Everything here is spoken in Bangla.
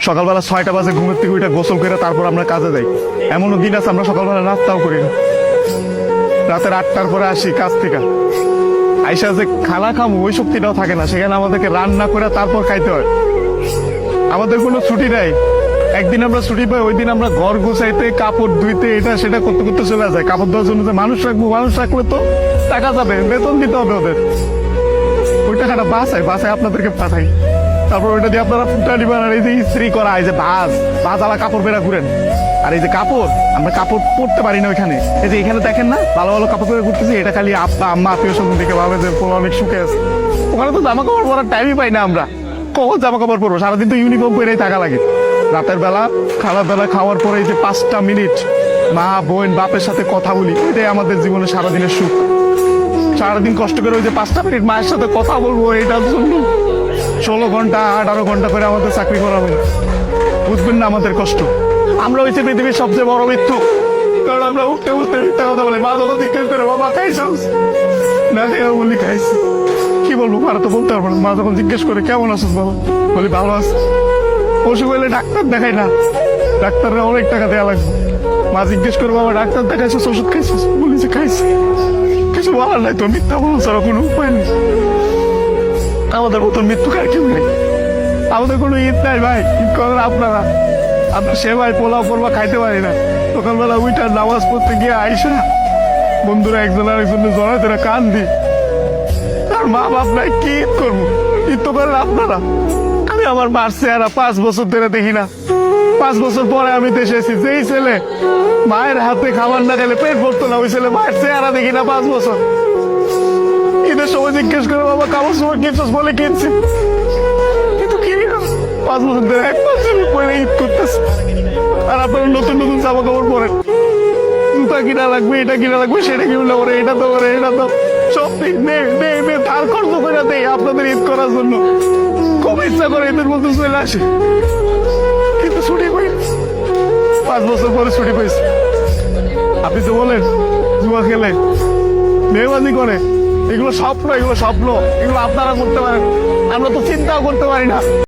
সকালবেলা 6টা বাজে ঘুমের থেকে উঠে গোসল করে তারপর আমরা কাজে যাই। এমনও দিন আছে আমরা সকালবেলা নাস্তাও করি না। রাতের 8টার পরে আসি কাজ থেকে, আইসা যে খানা খামো ওই শক্তিটাও থাকে না, সেখানে আমাদেরকে রান্না করে তারপর খাইতে হয়। আমাদের কোনো ছুটি নাই। একদিন আমরা ছুটি পাই, ওই দিন আমরা ঘর গোছাইতে, কাপড় ধুইতে, এটা সেটা করতে করতে চলে যায়। কাপড় ধোয়ার জন্য যে মানুষ রাখবো, মানুষ রাখলে তো টাকা যাবে, বেতন দিতে হবে ওদের। ওই টাকাটা বাসায় আপনাদেরকে পাঠাই, তারপর ওইটা দিয়ে আপনারা ফুটা দিবেন। আর এই যে ইস্ত্রি করা, এই যে ভাজ আলা কাপড় বেরা ঘুরেন। আর এই যে কাপড়, আমরা কাপড় পরতে পারি না ওইখানে। এই যে এখানে দেখেন না ভালো ভালো কাপড় পরে ঘুরতেছি, এটা খালি আব্বা আম্মা আত্মীয় স্বজন দেখে ভাবে যে পোলা অনেক সুখে আছে। ওখানে তো জামা কাপড় পরার টাইমই পাই না আমরা। কখন জামা কাপড় পরবো? সারাদিন তো ইউনিফর্ম পরেই থাকা লাগে। রাতের বেলা খাবার বেলা খাওয়ার পরে এই যে 5টা মিনিট মা বোন বাপের সাথে কথা বলি, এটাই আমাদের জীবনে সারাদিনের সুখ। সারাদিন কষ্ট করে ওই যে 5টা মিনিট মায়ের সাথে কথা বলবো, এটার জন্য 16 ঘন্টা 18 ঘন্টা করে আমাদের চাকরি করা হয়। বুঝবেন না আমাদের কষ্ট। আমরা হয়েছে পৃথিবীর সবচেয়ে বড় মৃত্যু, কারণ আমরা উঠতে উঠতে মিথ্যা কথা বলি। মা যখন জিজ্ঞেস করে বাবা খাইছ না, বলি খাইছি। কি বলবো, মারা তো বলতে পারবো না। মা যখন জিজ্ঞেস করে কেমন আছিস বাবা, বলি ভালো আছি। অসুখ হইলে ডাক্তার দেখাই না, ডাক্তাররা অনেক টাকা দেওয়া লাগবে। মা জিজ্ঞেস করে বাবা ডাক্তার দেখাইছিস, ওষুধ খাইছিস, বলি যে খাইছি। কিছু বলার নাই তো, মিথ্যা বলো ছাড়া কোনো উপায় নেই। আমাদের মতো মৃত্যু কার কেউ নেই। আমাদের কোনো ঈদ নাই ভাই, ঈদ করেন আপনারা। আমরা সেবাই পোলাও পরবা খাইতে পারি না। সকালবেলা উইটার নামাজ পড়তে গিয়ে আইসা বন্ধুরা একজন আরেকজনের জড়াতে না কান দি। আর মা বাপ নাই, কি ঈদ করবো? ঈদ তো করেন আপনারা। আমি আমার মার চেহারা 5 বছর ধরে দেখি না। 5 বছর পরে আমি দেশে এসেছি। যেই ছেলে মায়ের হাতে খাবার না খেলে পেট ভরতো না, ওই ছেলে মায়ের চেহারা দেখি না 5 বছর। ঈদের সময় জিজ্ঞেস করে বাবা কাপড় সময় কিনছিস, বলে কিনছি, কিন্তু কিনি না। 5 বছর ধরে 1 মাস পরে ঈদ করতেছে। আর আপনারা নতুন নতুন জামা কাপড় পরেন, জুতা কিনা লাগবে, এটা কিনা লাগবে, সেটা কিনা করে, এটা তো করে, এটা তো সব ধার খরচ করে দেয় আপনাদের ঈদ করার জন্য। খুব ইচ্ছা করে ঈদের মধ্যে চলে আসে, কিন্তু ছুটি পাই। 5 বছর পরে ছুটি পাইছে। আপনি তো বলেন জুয়া খেলে, মেয়েবাজি করে, এগুলো স্বপ্ন, এগুলো স্বপ্ন, এগুলো আপনারা করতে পারেন, আমরা তো চিন্তাও করতে পারি না।